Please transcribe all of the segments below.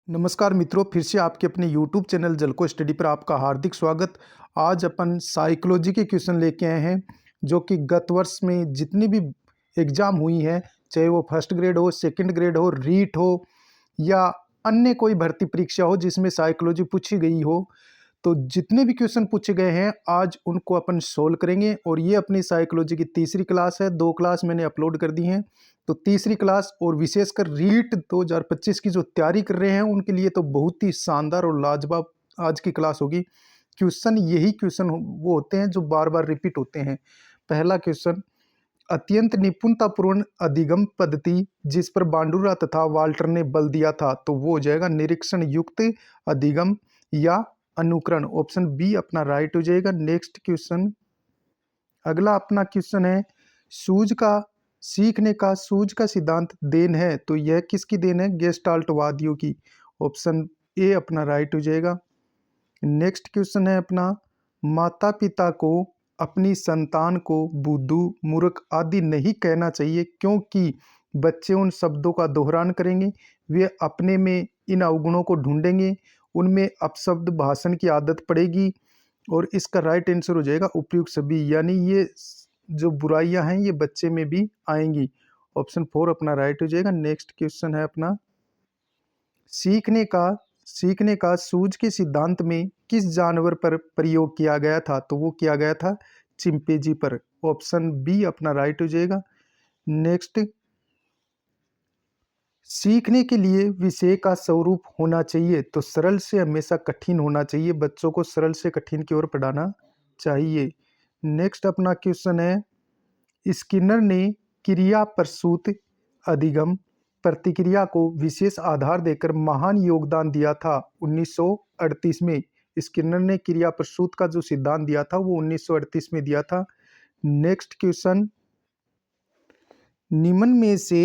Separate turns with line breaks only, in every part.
नमस्कार मित्रों, फिर से आपके अपने YouTube चैनल जलको स्टडी पर आपका हार्दिक स्वागत। आज अपन साइकोलॉजी के क्वेश्चन लेके आए हैं जो कि गत वर्ष में जितनी भी एग्ज़ाम हुई हैं, चाहे वो फर्स्ट ग्रेड हो, सेकंड ग्रेड हो, रीट हो या अन्य कोई भर्ती परीक्षा हो जिसमें साइकोलॉजी पूछी गई हो, तो जितने भी क्वेश्चन पूछे गए हैं आज उनको अपन सोल्व करेंगे। और ये अपनी साइकोलॉजी की तीसरी क्लास है। 2 क्लास मैंने अपलोड कर दी हैं, तो तीसरी क्लास और विशेषकर रीट 2025 की जो तैयारी कर रहे हैं उनके लिए तो बहुत ही शानदार और लाजवाब आज की क्लास होगी। क्वेश्चन यही क्वेश्चन वो होते हैं जो बार बार रिपीट होते हैं। पहला क्वेश्चन, अत्यंत निपुणतापूर्ण अधिगम पद्धति जिस पर बांडुरा तथा वाल्टर ने बल दिया था, तो वो हो जाएगा निरीक्षण युक्त अधिगम या अनुकरण। ऑप्शन बी अपना राइट हो जाएगा। नेक्स्ट क्वेश्चन, अगला अपना क्वेश्चन है, सूझ का सीखने का सूझ का सिद्धांत देन है, तो यह किसकी देन है? गेस्टाल्टवादियों की। ऑप्शन ए अपना राइट हो जाएगा। नेक्स्ट क्वेश्चन है अपना, माता पिता को अपनी संतान को बुद्धू, मूर्ख आदि नहीं कहना चाहिए क्योंकि बच्चे उन शब्दों का दोहरान करेंगे, वे अपने में इन अवगुणों को ढूंढेंगे, उनमें अपशब्द भाषण की आदत पड़ेगी। और इसका राइट आंसर हो जाएगा उपयुक्त सभी, यानी ये जो बुराइयां हैं ये बच्चे में भी आएंगी। ऑप्शन 4 अपना राइट हो जाएगा। नेक्स्ट क्वेश्चन है अपना, सीखने का सीखने का सूझ के सिद्धांत में किस जानवर पर प्रयोग किया गया था? तो वो किया गया था चिंपैंजी पर। ऑप्शन बी अपना राइट हो जाएगा। नेक्स्ट, सीखने के लिए विषय का स्वरूप होना चाहिए, तो सरल से हमेशा कठिन होना चाहिए। बच्चों को सरल से कठिन की ओर पढ़ाना चाहिए। नेक्स्ट अपना क्वेश्चन है, स्किनर ने क्रिया प्रसूत अधिगम प्रतिक्रिया को विशेष आधार देकर महान योगदान दिया था 1938 में। स्किनर ने क्रिया प्रसूत का जो सिद्धांत दिया था वो 1938 में दिया था। नेक्स्ट क्वेश्चन, निम्न में से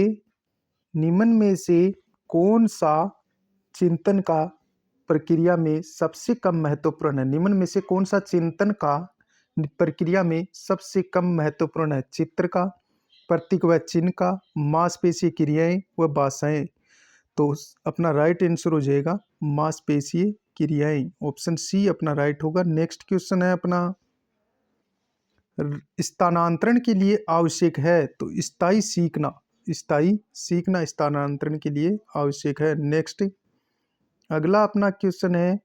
निम्न में से कौन सा चिंतन का प्रक्रिया में सबसे कम महत्वपूर्ण है? निम्न में से कौन सा चिंतन का प्रक्रिया में सबसे कम महत्वपूर्ण है? चित्र का, प्रतीक व चिन्ह का, मांसपेशीय क्रियाएं व भाषाएं। तो अपना राइट आंसर हो जाएगा मांसपेशीय क्रियाएं। ऑप्शन सी अपना राइट होगा। नेक्स्ट क्वेश्चन है अपना, स्थानांतरण के लिए आवश्यक है, तो स्थायी सीखना स्थानांतरण के लिए आवश्यक है। नेक्स्ट अगला अपना क्वेश्चन है,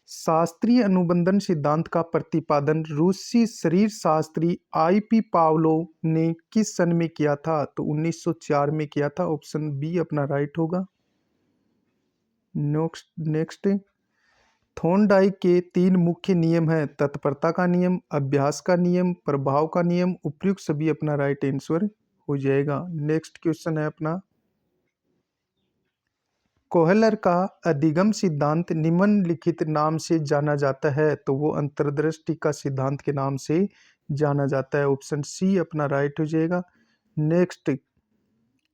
शास्त्रीय अनुबंधन सिद्धांत का प्रतिपादन रूसी शरीर शास्त्री आईपी पावलोव ने किस सन में किया था? तो 1904 में किया था। ऑप्शन बी अपना राइट होगा। नेक्स्ट, थॉर्नडाइक के 3 मुख्य नियम हैं, तत्परता का नियम, अभ्यास का नियम, प्रभाव का नियम। उपयुक्त सभी अपना राइट आंसर हो जाएगा। नेक्स्ट क्वेश्चन है अपना, कोहलर का अधिगम सिद्धांत निम्नलिखित नाम से जाना जाता है, तो वो अंतर्दृष्टि का सिद्धांत के नाम से जाना जाता है। ऑप्शन सी अपना राइट हो जाएगा। नेक्स्ट,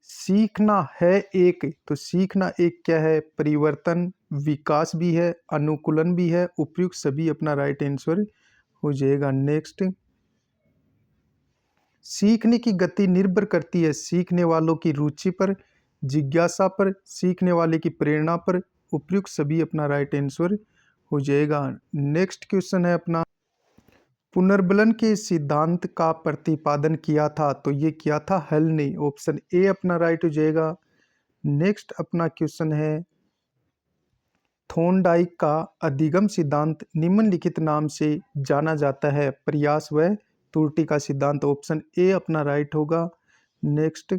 सीखना है एक, तो सीखना एक क्या है? परिवर्तन, विकास भी है, अनुकूलन भी है। उपयुक्त सभी अपना राइट आंसर हो जाएगा। नेक्स्ट, सीखने की गति निर्भर करती है सीखने वालों की रुचि पर, जिज्ञासा पर, सीखने वाले की प्रेरणा पर। उपयुक्त सभी अपना राइट आंसर हो जाएगा। नेक्स्ट क्वेश्चन है अपना, पुनर्बलन के सिद्धांत का प्रतिपादन किया था, तो ये किया था हल ने। ऑप्शन ए अपना राइट हो जाएगा। नेक्स्ट अपना क्वेश्चन है, थॉर्नडाइक का अधिगम सिद्धांत निम्नलिखित नाम से जाना जाता है, प्रयास व त्रुटि का सिद्धांत। ऑप्शन ए अपना राइट होगा। नेक्स्ट,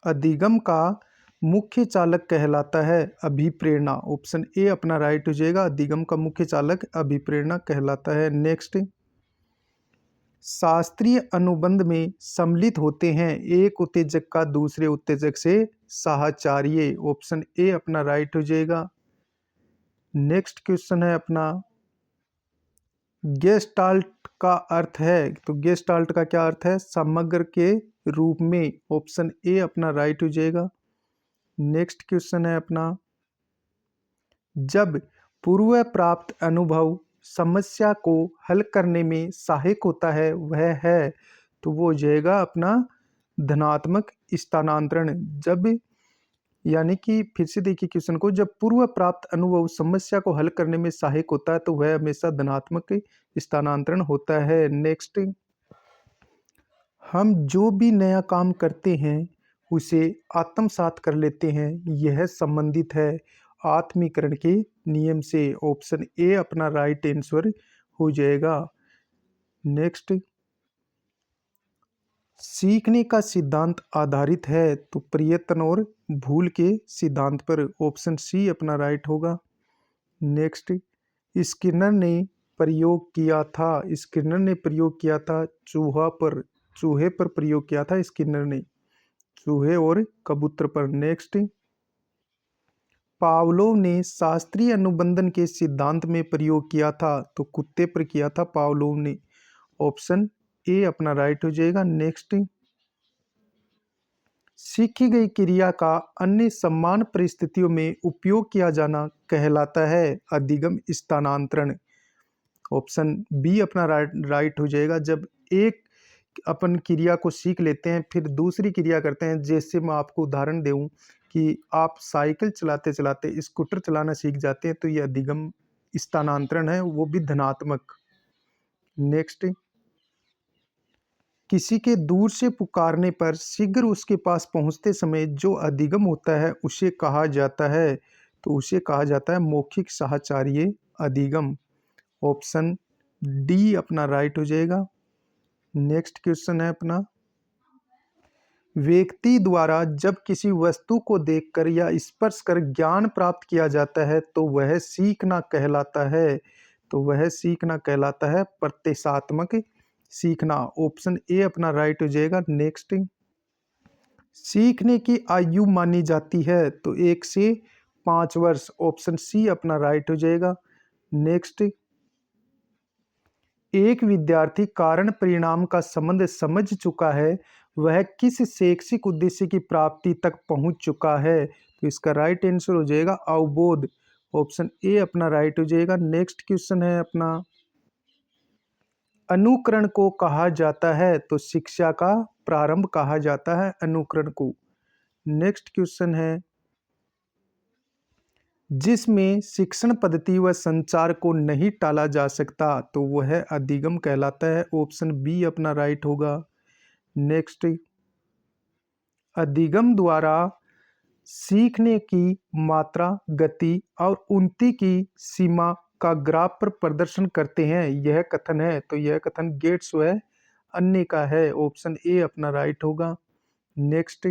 अधिगम का मुख्य चालक कहलाता है अभिप्रेरणा। ऑप्शन ए अपना राइट हो जाएगा। अधिगम का मुख्य चालक अभिप्रेरणा कहलाता है। नेक्स्ट, शास्त्रीय अनुबंध में सम्मिलित होते हैं एक उत्तेजक का दूसरे उत्तेजक से साहचर्य। ऑप्शन ए अपना राइट हो जाएगा। नेक्स्ट क्वेश्चन है अपना, गेस्टाल्ट का अर्थ है, तो गेस्टाल्ट का क्या अर्थ है? समग्र के रूप में। ऑप्शन ए अपना राइट हो जाएगा। नेक्स्ट क्वेश्चन है अपना, जब पूर्व प्राप्त अनुभव समस्या को हल करने में सहायक होता है वह है, तो वो हो जाएगा अपना धनात्मक स्थानांतरण। जब यानी कि फिर से देखिए क्वेश्चन को, जब पूर्व प्राप्त अनुभव समस्या को हल करने में सहायक होता है तो वह हमेशा धनात्मक स्थानांतरण होता है। नेक्स्ट, हम जो भी नया काम करते हैं उसे आत्मसात कर लेते हैं, यह संबंधित है आत्मीकरण के नियम से। ऑप्शन ए अपना राइट आंसर हो जाएगा। नेक्स्ट, सीखने का सिद्धांत आधारित है तो प्रयत्न और भूल के सिद्धांत पर। ऑप्शन सी अपना राइट होगा। नेक्स्ट, स्किनर ने प्रयोग किया था चूहे पर प्रयोग किया था स्किनर ने, चूहे और कबूतर पर। नेक्स्ट, पावलोव ने शास्त्रीय अनुबंधन के सिद्धांत में प्रयोग किया था तो कुत्ते पर किया था पावलोव ने। ऑप्शन ए अपना राइट हो जाएगा। नेक्स्ट, सीखी गई क्रिया का अन्य समान परिस्थितियों में उपयोग किया जाना कहलाता है अधिगम स्थानांतरण। ऑप्शन बी अपना राइट हो जाएगा। जब एक अपन क्रिया को सीख लेते हैं फिर दूसरी क्रिया करते हैं, जैसे मैं आपको उदाहरण दूं कि आप साइकिल चलाते चलाते स्कूटर चलाना सीख जाते हैं तो यह अधिगम स्थानांतरण है, वो भी धनात्मक। नेक्स्ट, किसी के दूर से पुकारने पर शीघ्र उसके पास पहुंचते समय जो अधिगम होता है उसे कहा जाता है तो उसे कहा जाता है मौखिक साहचर्य अधिगम। ऑप्शन डी अपना राइट हो जाएगा। नेक्स्ट क्वेश्चन है अपना, व्यक्ति द्वारा जब किसी वस्तु को देखकर या स्पर्श कर ज्ञान प्राप्त किया जाता है तो वह सीखना कहलाता है तो वह सीखना कहलाता है प्रत्यक्षात्मक सीखना। ऑप्शन ए अपना राइट हो जाएगा। नेक्स्ट, सीखने की आयु मानी जाती है तो 1 से 5 वर्ष। ऑप्शन सी अपना राइट हो जाएगा। नेक्स्ट, एक विद्यार्थी कारण परिणाम का संबंध समझ चुका है, वह किस शैक्षिक उद्देश्य की प्राप्ति तक पहुंच चुका है तो इसका राइट आंसर हो जाएगा अवबोध। ऑप्शन ए अपना राइट हो जाएगा। नेक्स्ट क्वेश्चन है अपना, अनुकरण को कहा जाता है तो शिक्षा का प्रारंभ कहा जाता है अनुकरण को। नेक्स्ट क्वेश्चन है, जिसमें शिक्षण पद्धति व संचार को नहीं टाला जा सकता तो वह अधिगम कहलाता है। ऑप्शन बी अपना राइट होगा। नेक्स्ट, अधिगम द्वारा सीखने की मात्रा, गति और उन्नति की सीमा का ग्राफ पर प्रदर्शन करते हैं, यह कथन है तो यह कथन गेट्स व अन्य का है। ऑप्शन ए अपना राइट होगा। नेक्स्ट,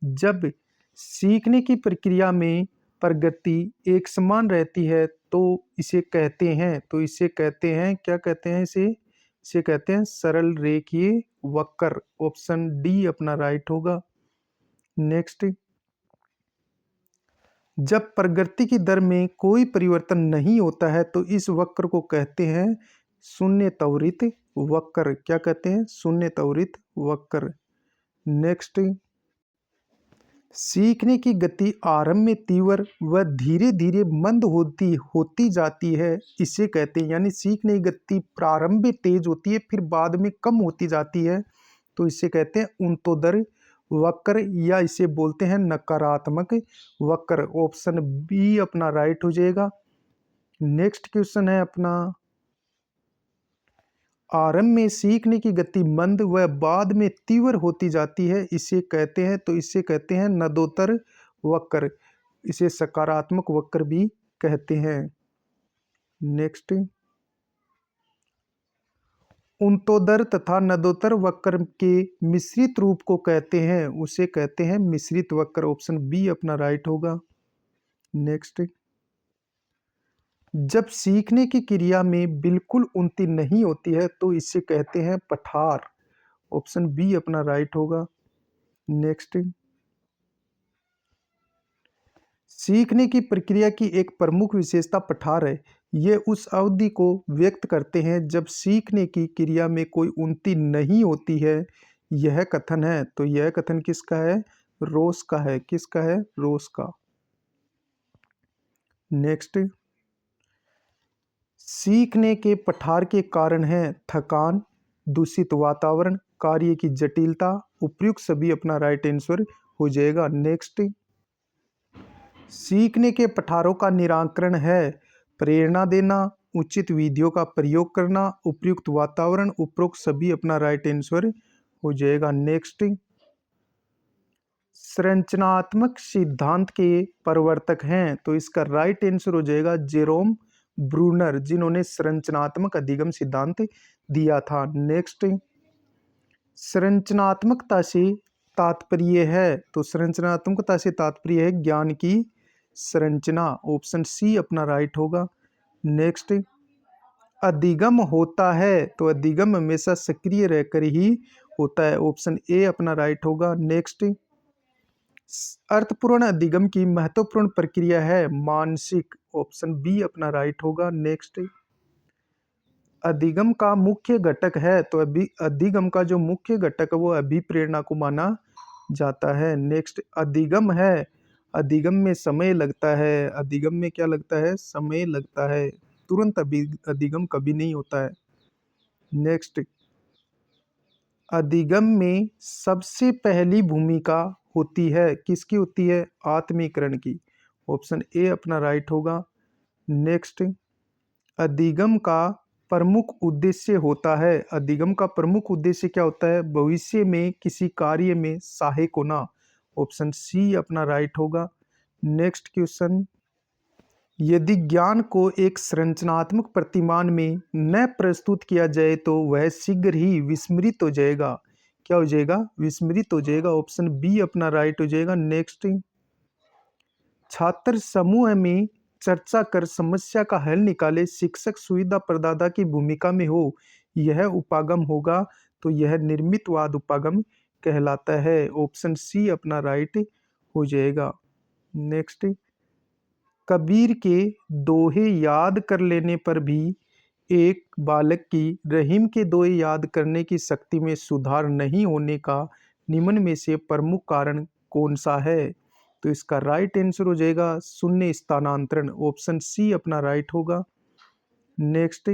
जब सीखने की प्रक्रिया में प्रगति एक समान रहती है तो इसे कहते हैं क्या कहते हैं इसे कहते हैं सरल रेखीय वक्र। ऑप्शन डी अपना राइट होगा। नेक्स्ट, जब प्रगति की दर में कोई परिवर्तन नहीं होता है तो इस वक्र को कहते हैं शून्य त्वरित वक्र। क्या कहते हैं? शून्य त्वरित वक्र। नेक्स्ट, सीखने की गति आरंभ में तीव्र व धीरे धीरे मंद होती जाती है, इसे कहते हैं, यानी सीखने की गति प्रारंभ में तेज होती है फिर बाद में कम होती जाती है तो इसे कहते हैं उन्नतोदर वक्र या इसे बोलते हैं नकारात्मक वक्र। ऑप्शन बी अपना राइट हो जाएगा। नेक्स्ट क्वेश्चन है अपना, आरंभ में सीखने की गति मंद व बाद में तीव्र होती जाती है, इसे कहते हैं नदोत्तर वक्र, इसे सकारात्मक वक्र भी कहते हैं। नेक्स्ट, उन्नतोदर तथा नदोत्तर वक्र के मिश्रित रूप को कहते हैं, उसे कहते हैं मिश्रित वक्र। ऑप्शन बी अपना राइट होगा। नेक्स्ट, जब सीखने की क्रिया में बिल्कुल उन्नति नहीं होती है तो इसे कहते हैं पठार। ऑप्शन बी अपना राइट होगा। नेक्स्ट, सीखने की प्रक्रिया की एक प्रमुख विशेषता पठार है, ये उस अवधि को व्यक्त करते हैं जब सीखने की क्रिया में कोई उन्नति नहीं होती है, यह कथन है तो यह कथन किसका है? रोस का है। किसका है? रोस का। नेक्स्ट, सीखने के पठार के कारण है थकान, दूषित वातावरण, कार्य की जटिलता, उपयुक्त सभी अपना राइट आंसर हो जाएगा। नेक्स्ट, सीखने के पठारों का निराकरण है प्रेरणा देना, उचित विधियों का प्रयोग करना, उपयुक्त वातावरण। उपरोक्त सभी अपना राइट आंसर हो जाएगा। नेक्स्ट, संरचनात्मक सिद्धांत के प्रवर्तक हैं, तो इसका राइट आंसर हो जाएगा जेरोम ब्रूनर, जिन्होंने संरचनात्मक अधिगम सिद्धांत दिया था। नेक्स्ट, संरचनात्मकता से तात्पर्य है, तो संरचनात्मकता से तात्पर्य है ज्ञान की संरचना। ऑप्शन सी अपना राइट होगा। नेक्स्ट, अधिगम होता है, तो अधिगम हमेशा सक्रिय रहकर ही होता है। ऑप्शन ए अपना राइट होगा। नेक्स्ट, अर्थपूर्ण अधिगम की महत्वपूर्ण प्रक्रिया है मानसिक। ऑप्शन बी अपना राइट होगा। नेक्स्ट, अधिगम का मुख्य घटक है, तो अभी अधिगम का जो मुख्य घटक है वो अभिप्रेरणा को माना जाता है। नेक्स्ट, अधिगम है, अधिगम में समय लगता है। अधिगम में क्या लगता है? समय लगता है, तुरंत अधिगम कभी नहीं होता है। नेक्स्ट, अधिगम में सबसे पहली भूमिका होती है, किसकी होती है? आत्मीकरण की। ऑप्शन ए अपना राइट होगा। नेक्स्ट, अधिगम का प्रमुख उद्देश्य होता है, अधिगम का प्रमुख उद्देश्य क्या होता है? भविष्य में किसी कार्य में सहायक होना। ऑप्शन सी अपना राइट होगा। नेक्स्ट क्वेश्चन, यदि ज्ञान को एक संरचनात्मक प्रतिमान में न प्रस्तुत किया जाए तो वह शीघ्र ही विस्मृत हो जाएगा। क्या हो जाएगा? विस्मृत हो जाएगा। ऑप्शन बी अपना राइट हो जाएगा। नेक्स्ट, छात्र समूह में चर्चा कर समस्या का हल निकाले, शिक्षक सुविधा प्रदाता की भूमिका में हो, यह उपागम होगा, तो यह निर्मितवाद उपागम कहलाता है। ऑप्शन सी अपना राइट हो जाएगा। नेक्स्ट, कबीर के दोहे याद कर लेने पर भी एक बालक की रहीम के दोहे याद करने की शक्ति में सुधार नहीं होने का निम्न में से प्रमुख कारण कौन सा है? तो इसका राइट आंसर हो जाएगा शून्य स्थानांतरण। ऑप्शन सी अपना राइट होगा। नेक्स्ट,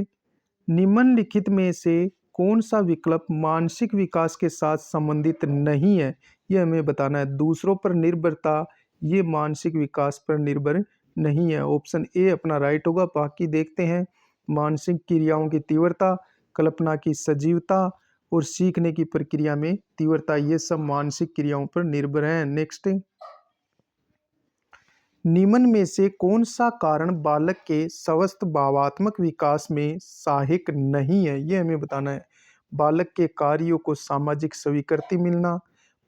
निम्नलिखित में से कौन सा विकल्प मानसिक विकास के साथ संबंधित नहीं है? ये हमें बताना है। दूसरों पर निर्भरता ये मानसिक विकास पर निर्भर नहीं है। ऑप्शन ए अपना राइट होगा। बाकी देखते हैं। मानसिक क्रियाओं की तीव्रता, कल्पना की सजीवता और सीखने की प्रक्रिया में तीव्रता, ये सब मानसिक क्रियाओं पर निर्भर है। नेक्स्ट, निम्न में से कौन सा कारण बालक के स्वस्थ भावात्मक विकास में सहायक नहीं है? ये हमें बताना है। बालक के कार्यों को सामाजिक स्वीकृति मिलना,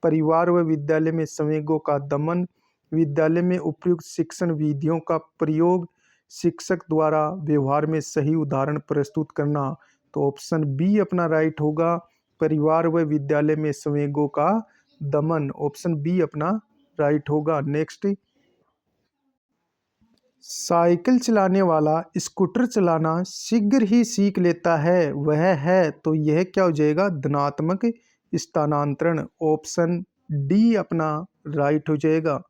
परिवार व विद्यालय में संवेगों का दमन, विद्यालय में उपयुक्त शिक्षण विधियों का प्रयोग, शिक्षक द्वारा व्यवहार में सही उदाहरण प्रस्तुत करना। तो ऑप्शन बी अपना राइट होगा, परिवार व विद्यालय में संवेगों का दमन। ऑप्शन बी अपना राइट होगा। नेक्स्ट, साइकिल चलाने वाला स्कूटर चलाना शीघ्र ही सीख लेता है, वह है, तो यह क्या हो जाएगा? धनात्मक स्थानांतरण। ऑप्शन डी अपना राइट हो जाएगा।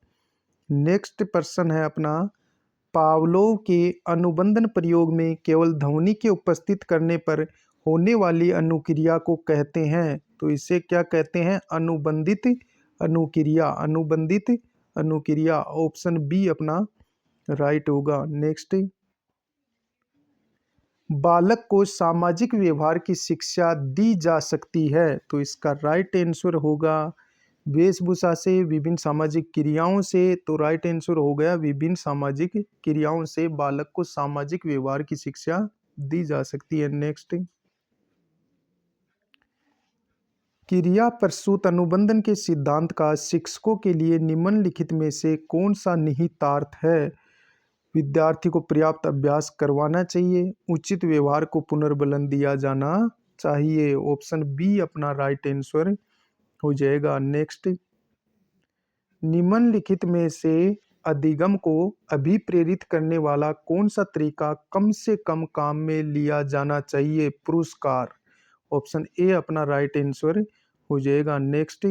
नेक्स्ट प्रश्न है अपना, पावलोव के अनुबंधन प्रयोग में केवल ध्वनि के उपस्थित करने पर होने वाली अनुक्रिया को कहते हैं, तो इसे क्या कहते हैं? अनुबंधित अनुक्रिया। अनुबंधित अनुक्रिया। ऑप्शन बी अपना राइट होगा। नेक्स्ट, बालक को सामाजिक व्यवहार की शिक्षा दी जा सकती है, तो इसका राइट आंसर होगा वेशभूषा से, विभिन्न सामाजिक क्रियाओं से। तो राइट आंसर हो गया विभिन्न सामाजिक क्रियाओं से बालक को सामाजिक व्यवहार की शिक्षा दी जा सकती है। नेक्स्ट, क्रिया प्रसूत अनुबंधन के सिद्धांत का शिक्षकों के लिए निम्नलिखित में से कौन सा निहितार्थ है? विद्यार्थी को पर्याप्त अभ्यास करवाना चाहिए, उचित व्यवहार को पुनर्बलन दिया जाना चाहिए। ऑप्शन बी अपना राइट आंसर हो जाएगा। नेक्स्ट, निम्नलिखित में से अधिगम को अभिप्रेरित करने वाला कौन सा तरीका कम से कम काम में लिया जाना चाहिए? पुरस्कार। ऑप्शन ए अपना राइट आंसर हो जाएगा। नेक्स्ट,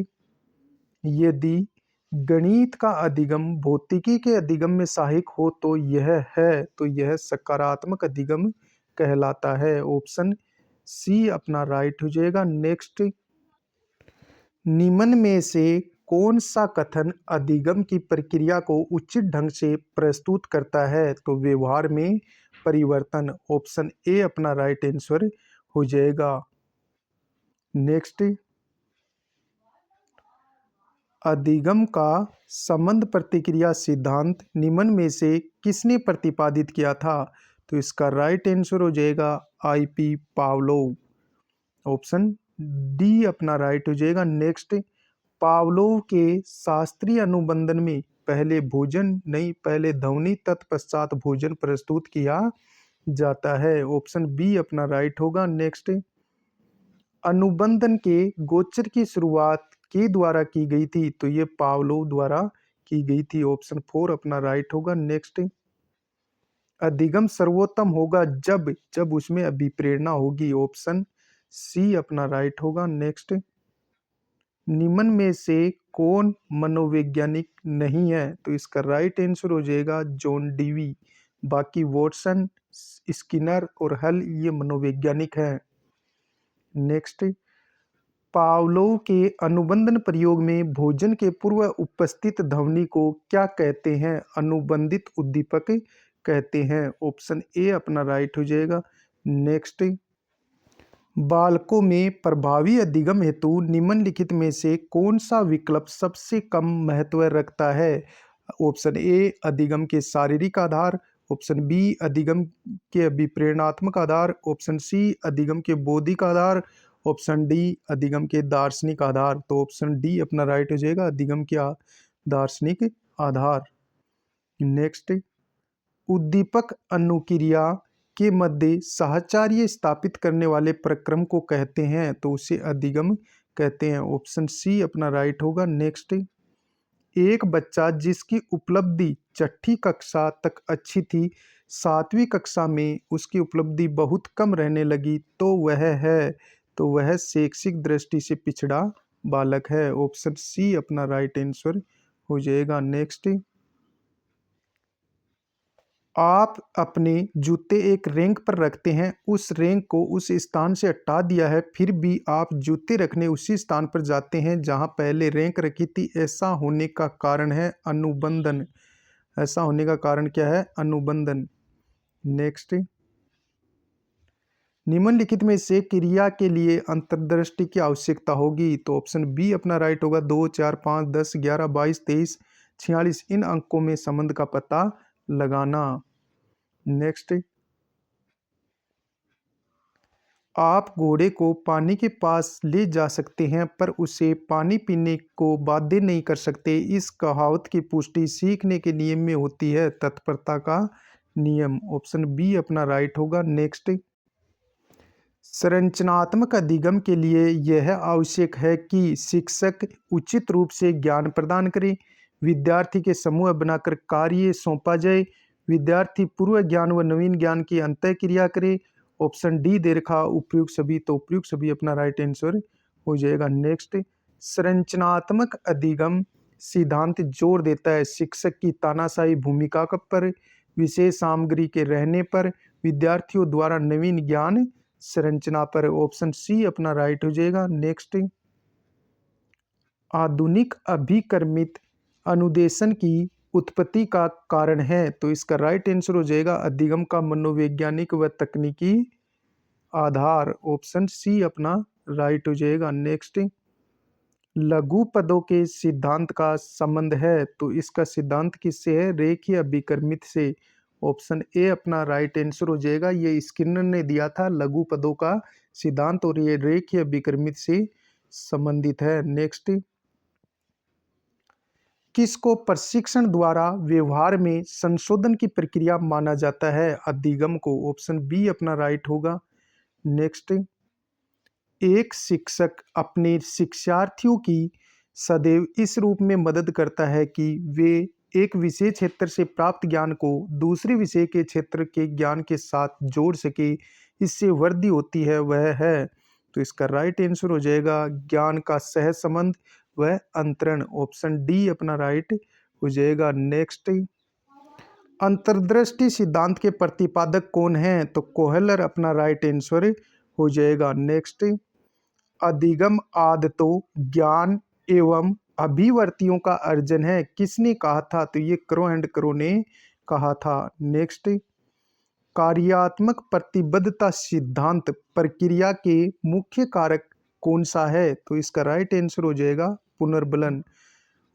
यदि गणित का अधिगम भौतिकी के अधिगम में सहायक हो तो यह है, तो यह सकारात्मक अधिगम कहलाता है। ऑप्शन सी अपना राइट हो जाएगा। नेक्स्ट, निम्न में से कौन सा कथन अधिगम की प्रक्रिया को उचित ढंग से प्रस्तुत करता है? तो व्यवहार में परिवर्तन। ऑप्शन ए अपना राइट आंसर हो जाएगा। नेक्स्ट, अधिगम का संबंध प्रतिक्रिया सिद्धांत निम्न में से किसने प्रतिपादित किया था? तो इसका राइट आंसर हो जाएगा आईपी पावलोव। ऑप्शन डी अपना राइट हो जाएगा। नेक्स्ट, पावलोव के शास्त्रीय अनुबंधन में पहले भोजन नहीं, पहले ध्वनि तत्पश्चात भोजन प्रस्तुत किया जाता है। ऑप्शन बी अपना राइट होगा। नेक्स्ट, अनुबंधन के गोचर की शुरुआत के द्वारा की गई थी? तो ये पावलोव द्वारा की गई थी। ऑप्शन फोर अपना राइट होगा। नेक्स्ट, अधिगम सर्वोत्तम होगा जब जब उसमें अभिप्रेरणा होगी। ऑप्शन सी अपना राइट होगा। नेक्स्ट, निम्न में से कौन मनोवैज्ञानिक नहीं है? तो इसका राइट आंसर हो जाएगा जॉन डीवी। बाकी वॉटसन, स्किनर और हल ये मनोवैज्ञानिक हैं। नेक्स्ट, पावलोव के अनुबंधन प्रयोग में भोजन के पूर्व उपस्थित ध्वनि को क्या कहते हैं? अनुबंधित उद्दीपक कहते हैं। ऑप्शन ए अपना राइट हो जाएगा। नेक्स्ट, बालकों में प्रभावी अधिगम हेतु निम्नलिखित में से कौन सा विकल्प सबसे कम महत्व रखता है? ऑप्शन ए अधिगम के शारीरिक आधार, ऑप्शन बी अधिगम के अभिप्रेरणात्मक आधार, ऑप्शन सी अधिगम के बौद्धिक आधार, ऑप्शन डी अधिगम के दार्शनिक आधार। तो ऑप्शन डी अपना राइट हो जाएगा, अधिगम के दार्शनिक आधार। नेक्स्ट, उद्दीपक अनुक्रिया के मध्य साहचर्य स्थापित करने वाले प्रक्रम को कहते हैं? तो उसे अधिगम कहते हैं। ऑप्शन सी अपना राइट होगा। नेक्स्ट, एक बच्चा जिसकी उपलब्धि छठी कक्षा तक अच्छी थी, सातवीं कक्षा में उसकी उपलब्धि बहुत कम रहने लगी, तो वह शैक्षिक दृष्टि से पिछड़ा बालक है। ऑप्शन सी अपना राइट आंसर हो जाएगा। नेक्स्ट, आप अपने जूते एक रैंक पर रखते हैं, उस रैंक को उस स्थान से हटा दिया है, फिर भी आप जूते रखने उसी स्थान पर जाते हैं जहां पहले रैंक रखी थी। ऐसा होने का कारण है अनुबंधन। ऐसा होने का कारण क्या है? अनुबंधन। नेक्स्ट, निम्नलिखित में से क्रिया के लिए अंतर्दृष्टि की आवश्यकता होगी? तो ऑप्शन बी अपना राइट होगा। 2, 4, 5, 10, 11, 22, 23, 46 इन अंकों में संबंध का पता लगाना। नेक्स्ट, आप घोड़े को पानी के पास ले जा सकते हैं पर उसे पानी पीने को बाध्य नहीं कर सकते। इस कहावत की पुष्टि सीखने के नियम में होती है। तत्परता का नियम। ऑप्शन बी अपना राइट होगा। नेक्स्ट, संरचनात्मक अधिगम के लिए यह आवश्यक है कि शिक्षक उचित रूप से ज्ञान प्रदान करे, विद्यार्थी के समूह बनाकर कार्य सौंपा जाए, विद्यार्थी पूर्व ज्ञान व नवीन ज्ञान की अंतःक्रिया करे। ऑप्शन डी दे रखा उपयुक्त सभी, तो उपयुक्त सभी अपना राइट आंसर हो जाएगा। नेक्स्ट, संरचनात्मक अधिगम सिद्धांत जोर देता है शिक्षक की तानाशाही भूमिका पर, विशेष सामग्री के रहने पर, विद्यार्थियों द्वारा नवीन ज्ञान संरचना पर। ऑप्शन सी अपना राइट हो जाएगा। नेक्स्ट, आधुनिक अभिकर्मित अनुदेशन की उत्पत्ति का कारण है? तो इसका राइट आंसर हो जाएगा अधिगम का मनोवैज्ञानिक व तकनीकी आधार। ऑप्शन सी अपना राइट हो जाएगा। नेक्स्ट, लघु पदों के सिद्धांत का संबंध है? तो इसका सिद्धांत किससे है? रेखीय अभिकर्मित से। ऑप्शन ए अपना राइट आंसर हो जाएगा। ये स्किनर ने दिया था लघु पदों का सिद्धांत और ये रेखीय अभिकर्मित से संबंधित है। नेक्स्ट, किसको प्रशिक्षण द्वारा व्यवहार में संशोधन की प्रक्रिया माना जाता है? अधिगम को। ऑप्शन बी अपना राइट होगा। नेक्स्ट, एक शिक्षक अपने शिक्षार्थियों की सदैव इस रूप में मदद करता है कि वे एक विशेष क्षेत्र से प्राप्त ज्ञान को दूसरे विषय के क्षेत्र के ज्ञान के साथ जोड़ सके, इससे वृद्धि होती है, वह है। तो इसका राइट आंसर हो जाएगा ज्ञान का सह संबंध व अंतरण। ऑप्शन डी अपना राइट हो जाएगा। नेक्स्ट, अंतर्दृष्टि सिद्धांत के प्रतिपादक कौन हैं? तो कोहलर अपना राइट आंसर हो जाएगा। नेक्स्ट, अधिगम आदतों, ज्ञान एवं अभिवर्तियों का अर्जन है, किसने कहा था? तो ये क्रो एंड क्रो ने कहा था। नेक्स्ट, कार्यात्मक प्रतिबद्धता सिद्धांत प्रक्रिया के मुख्य कारक कौन सा है? तो इसका राइट आंसर हो जाएगा पुनर्बलन,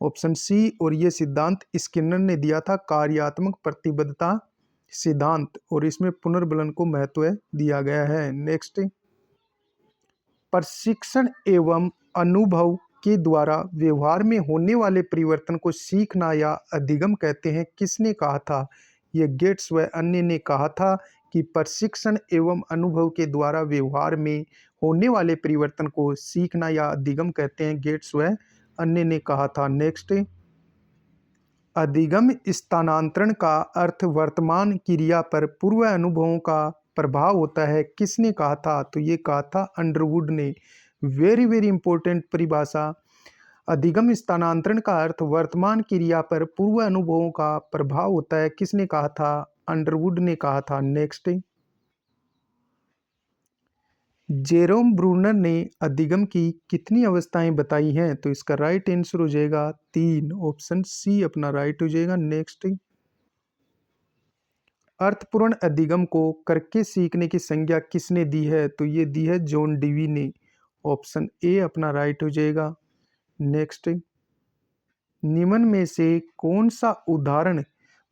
ऑप्शन सी। और ये सिद्धांत स्किनर ने दिया था, कार्यात्मक प्रतिबद्धता सिद्धांत, और इसमें पुनर्बलन को महत्व दिया गया है। नेक्स्ट, प्रशिक्षण एवं अनुभव के द्वारा व्यवहार में होने वाले परिवर्तन को सीखना या अधिगम कहते हैं, किसने कहा था? ये गेट्स व अन्य ने कहा था कि प्रशिक्षण एवं अनुभव के द्वारा व्यवहार में होने वाले परिवर्तन को सीखना या अधिगम कहते हैं, गेट्स व अन्य ने कहा था। नेक्स्ट, अधिगम स्थानांतरण का अर्थ वर्तमान क्रिया पर पूर्व अनुभवों का प्रभाव होता है, किसने कहा था? तो ये कहा था अंडरवुड ने। वेरी वेरी इंपॉर्टेंट परिभाषा। अधिगम स्थानांतरण का अर्थ वर्तमान क्रिया पर पूर्व अनुभवों का प्रभाव होता है, किसने कहा था? अंडरवुड ने कहा था। नेक्स्ट, जेरोम ब्रूनर ने अधिगम की कितनी अवस्थाएं बताई हैं? तो इसका राइट आंसर हो जाएगा 3, ऑप्शन सी अपना राइट हो जाएगा। नेक्स्ट, अर्थपूर्ण अधिगम को करके सीखने की संज्ञा किसने दी है? तो ये दी है जॉन डीवी ने, ऑप्शन ए अपना राइट हो जाएगा। नेक्स्ट, निम्न में से कौन सा उदाहरण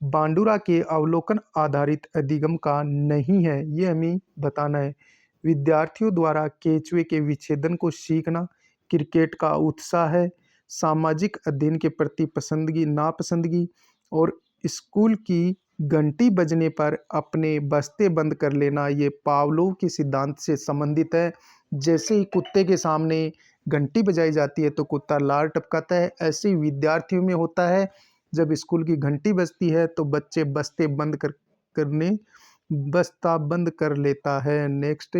बांडुरा के अवलोकन आधारित अधिगम का नहीं है? ये हमें बताना है। विद्यार्थियों द्वारा केचुए के विच्छेदन को सीखना, क्रिकेट का उत्साह है, सामाजिक अध्ययन के प्रति पसंदगी नापसंदगी, और स्कूल की घंटी बजने पर अपने बस्ते बंद कर लेना। ये पावलोव के सिद्धांत से संबंधित है। जैसे ही कुत्ते के सामने घंटी बजाई जाती है तो कुत्ता लार टपकाता है, ऐसे ही विद्यार्थियों में होता है। जब स्कूल की घंटी बजती है तो बच्चे बस्ता बंद कर लेता है। नेक्स्ट,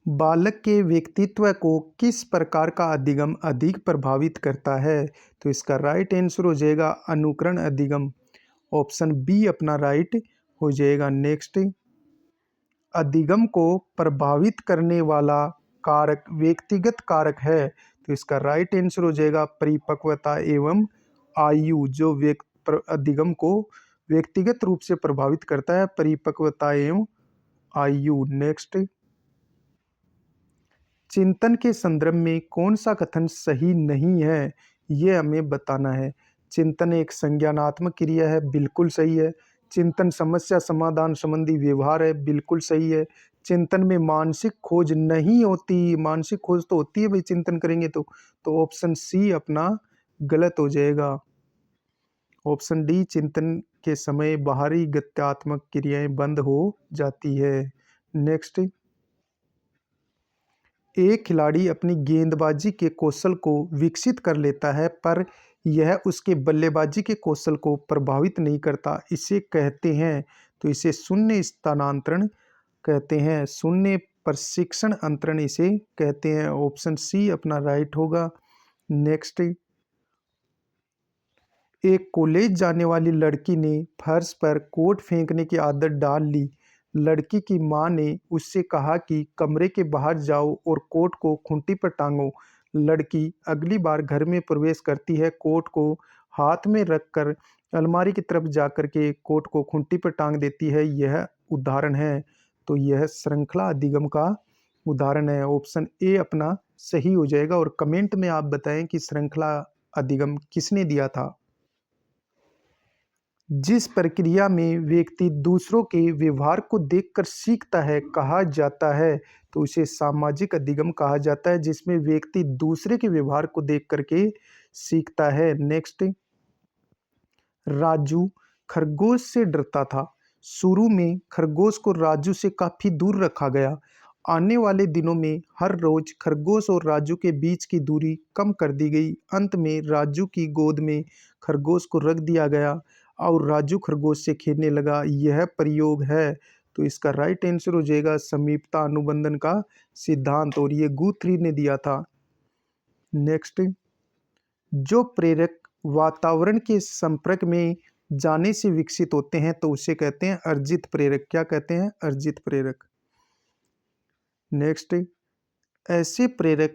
बालक के व्यक्तित्व को किस प्रकार का अधिगम अधिक प्रभावित करता है? तो इसका राइट आंसर हो जाएगा अनुकरण अधिगम, ऑप्शन बी अपना राइट हो जाएगा। नेक्स्ट, अधिगम को प्रभावित करने वाला कारक व्यक्तिगत कारक है, तो इसका राइट आंसर हो जाएगा परिपक्वता एवं आयु। जो अधिगम को व्यक्तिगत रूप से प्रभावित करता है, परिपक्वता एवं आयु। नेक्स्ट, चिंतन के संदर्भ में कौन सा कथन सही नहीं है? ये हमें बताना है। चिंतन एक संज्ञानात्मक क्रिया है, बिल्कुल सही है। चिंतन समस्या समाधान संबंधी व्यवहार है, बिल्कुल सही है। चिंतन में मानसिक खोज नहीं होती, मानसिक खोज तो होती है भाई चिंतन करेंगे तो ऑप्शन सी अपना गलत हो जाएगा। ऑप्शन डी, चिंतन के समय बाहरी गत्यात्मक क्रियाएं बंद हो जाती है। नेक्स्ट, एक खिलाड़ी अपनी गेंदबाजी के कौशल को विकसित कर लेता है पर यह उसके बल्लेबाजी के कौशल को प्रभावित नहीं करता, इसे कहते हैं, तो इसे शून्य स्थानांतरण कहते हैं, शून्य प्रशिक्षण अंतरण इसे कहते हैं। ऑप्शन सी अपना राइट होगा। नेक्स्ट, एक कॉलेज जाने वाली लड़की ने फर्श पर कोट फेंकने की आदत डाल ली। लड़की की मां ने उससे कहा कि कमरे के बाहर जाओ और कोट को खूंटी पर टांगो। लड़की अगली बार घर में प्रवेश करती है, कोट को हाथ में रखकर अलमारी की तरफ जाकर के कोट को खूंटी पर टांग देती है। यह उदाहरण है, तो यह श्रृंखला अधिगम का उदाहरण है। ऑप्शन ए अपना सही हो जाएगा। और कमेंट में आप बताएं कि श्रृंखला अधिगम किसने दिया था। जिस प्रक्रिया में व्यक्ति दूसरों के व्यवहार को देखकर सीखता है कहा जाता है, तो उसे सामाजिक अधिगम कहा जाता है, जिसमें व्यक्ति दूसरे के व्यवहार को देख करके सीखता है। नेक्स्ट, राजू खरगोश से डरता था। शुरू में खरगोश को राजू से काफी दूर रखा गया। आने वाले दिनों में हर रोज खरगोश और राजू के बीच की दूरी कम कर दी गई। अंत में राजू की गोद में खरगोश को रख दिया गया और राजू खरगोश से खेलने लगा। यह प्रयोग है, तो इसका राइट आंसर हो जाएगा समीपता अनुबंधन का सिद्धांत, और ये गुथ्री ने दिया था। नेक्स्ट, जो प्रेरक वातावरण के संपर्क में जाने से विकसित होते हैं तो उसे कहते हैं अर्जित प्रेरक। क्या कहते हैं? अर्जित प्रेरक। नेक्स्ट, ऐसे प्रेरक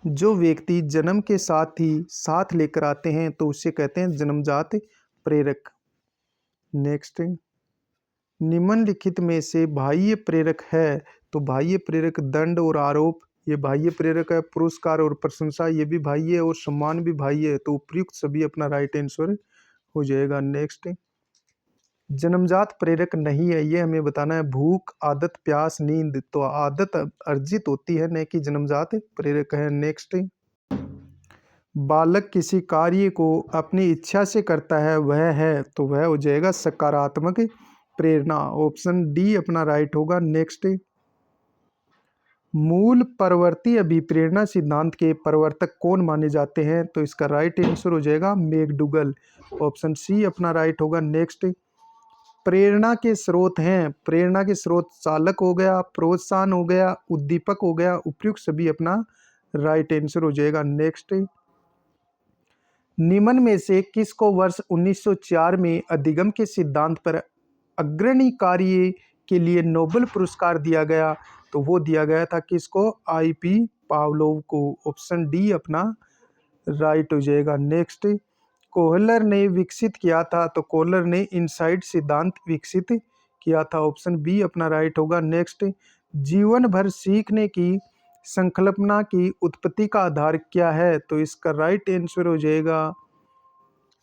जो व्यक्ति जन्म के साथ ही साथ लेकर आते हैं तो उसे कहते हैं जन्मजात प्रेरक। नेक्स्ट, निम्नलिखित में से बाह्य प्रेरक है, तो बाह्य प्रेरक दंड और आरोप, ये बाह्य प्रेरक है। पुरस्कार और प्रशंसा, ये भी बाह्य है, और सम्मान भी बाह्य है। तो उपयुक्त सभी अपना राइट आंसर हो जाएगा। नेक्स्ट, जन्मजात प्रेरक नहीं है, ये हमें बताना है। भूख, आदत, प्यास, नींद, तो आदत अर्जित होती है, न कि जन्मजात प्रेरक है। नेक्स्ट, बालक किसी कार्य को अपनी इच्छा से करता है, वह है, तो वह हो जाएगा सकारात्मक प्रेरणा। ऑप्शन डी अपना राइट होगा। नेक्स्ट, मूल परवर्ती अभिप्रेरणा सिद्धांत के प्रवर्तक कौन माने जाते हैं, तो इसका राइट आंसर हो जाएगा मैकडूगल। ऑप्शन सी अपना राइट होगा। नेक्स्ट, प्रेरणा के स्रोत हैं, प्रेरणा के स्रोत चालक हो गया, प्रोत्साहन हो गया, उद्दीपक हो गया। उपयुक्त सभी अपना राइट आंसर हो जाएगा। नेक्स्ट, निम्न में से किसको वर्ष 1904 में अधिगम के सिद्धांत पर अग्रणी कार्य के लिए नोबेल पुरस्कार दिया गया, तो वो दिया गया था किसको, आईपी पावलोव को। ऑप्शन डी अपना राइट हो जाएगा। नेक्स्ट, कोहलर ने विकसित किया था, तो कोहलर ने इनसाइड सिद्धांत विकसित किया था। ऑप्शन बी अपना राइट होगा। नेक्स्ट, जीवन भर सीखने की संकल्पना की उत्पत्ति का आधार क्या है, तो इसका राइट आंसर हो जाएगा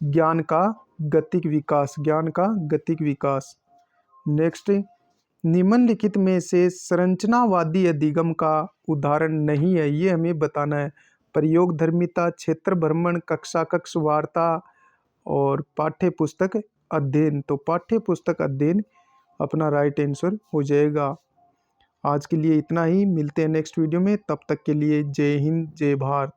ज्ञान का गतिक विकास, ज्ञान का गतिक विकास। नेक्स्ट, निम्नलिखित में से संरचनावादी अधिगम का उदाहरण नहीं है, ये हमें बताना है। प्रयोगधर्मिता, क्षेत्र भ्रमण, कक्षा कक्ष वार्ता और पाठ्य पुस्तक अध्ययन, तो पाठ्य पुस्तक अध्ययन अपना राइट आंसर हो जाएगा। आज के लिए इतना ही, मिलते हैं नेक्स्ट वीडियो में, तब तक के लिए जय हिंद, जय भारत।